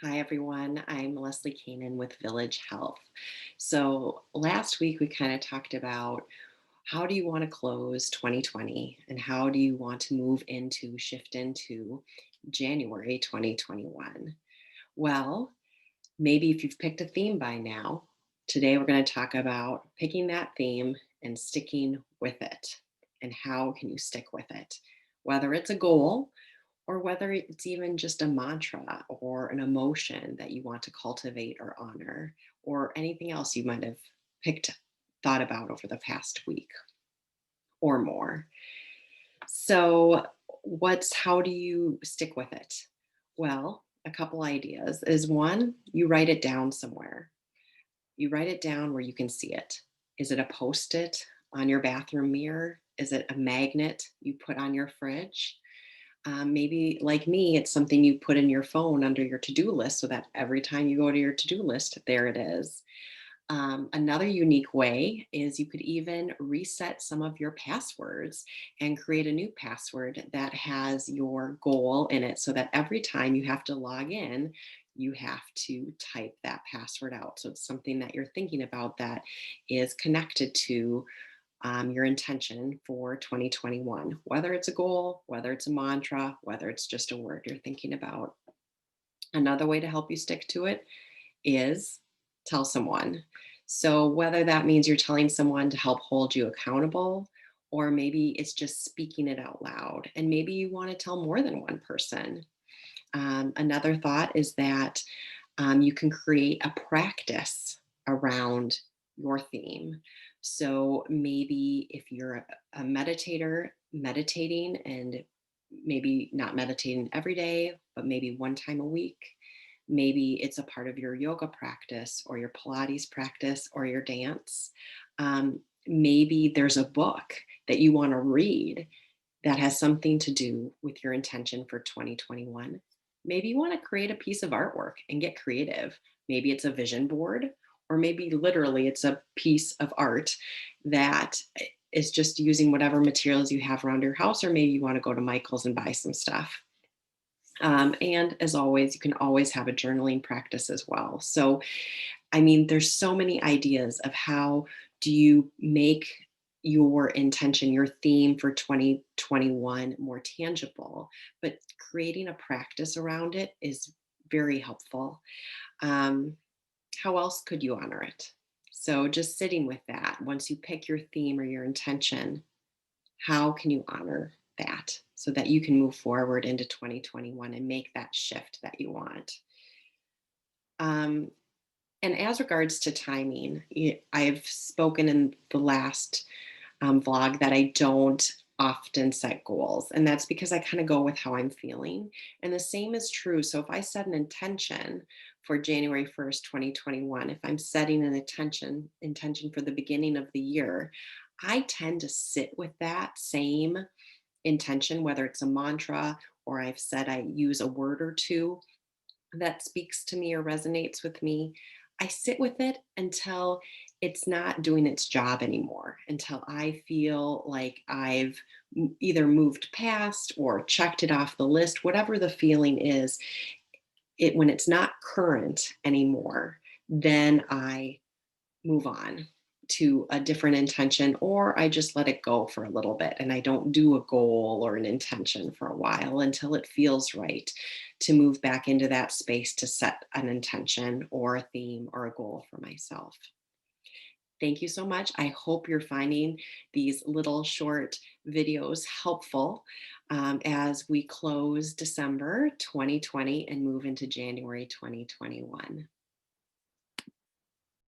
Hi, everyone. I'm Lesley with Village Health. So, last week we kind of talked about how do you want to close 2020 and how do you want to shift into January 2021? Well, maybe if you've picked a theme by now, today we're going to talk about picking that theme and sticking with it. And how can you stick with it? Whether it's a goal or whether it's even just a mantra or an emotion that you want to cultivate or honor, or anything else you might have thought about over the past week or more. So, how do you stick with it? Well, a couple ideas is one, you write it down somewhere. You write it down where you can see it. Is it a post it on your bathroom mirror? Is it a magnet you put on your fridge? Maybe like me, it's something you put in your phone under your to do list so that every time you go to your to do list, there it is. Another unique way is you could even reset some of your passwords and create a new password that has your goal in it so that every time you have to log in, you have to type that password out. So it's something that you're thinking about that is connected to your intention for 2021, whether it's a goal, whether it's a mantra, whether it's just a word you're thinking about. Another way to help you stick to it is tell someone. So, whether that means you're telling someone to help hold you accountable, or maybe it's just speaking it out loud, and maybe you want to tell more than one person. Another thought is that you can create a practice around your theme. So maybe if you're a meditator, meditating and maybe not meditating every day, but maybe one time a week. Maybe it's a part of your yoga practice or your Pilates practice or your dance. Maybe there's a book that you want to read that has something to do with your intention for 2021. Maybe you want to create a piece of artwork and get creative. Maybe it's a vision board, or maybe literally it's a piece of art that is just using whatever materials you have around your house, or maybe you want to go to Michael's and buy some stuff. And as always, you can always have a journaling practice as well. So, I mean, there's so many ideas of how do you make your intention, your theme for 2021 more tangible, but creating a practice around it is very helpful. Um, how else could you honor it? So, just sitting with that, once you pick your theme or your intention, how can you honor that so that you can move forward into 2021 and make that shift that you want? Um, and as regards to timing, I've spoken in the last vlog that I don't often set goals. And that's because I kind of go with how I'm feeling. And the same is true. So if I set an intention for January 1st, 2021, if I'm setting an intention for the beginning of the year, I tend to sit with that same intention, whether it's a mantra or I've said I use a word or two that speaks to me or resonates with me. I sit with it until it's not doing its job anymore, until I feel like I've either moved past or checked it off the list, whatever the feeling is. It when it's not current anymore, then I move on to a different intention, or I just let it go for a little bit and I don't do a goal or an intention for a while until it feels right to move back into that space to set an intention or a theme or a goal for myself. Thank you so much. I hope you're finding these little short videos helpful as we close December 2020 and move into January 2021.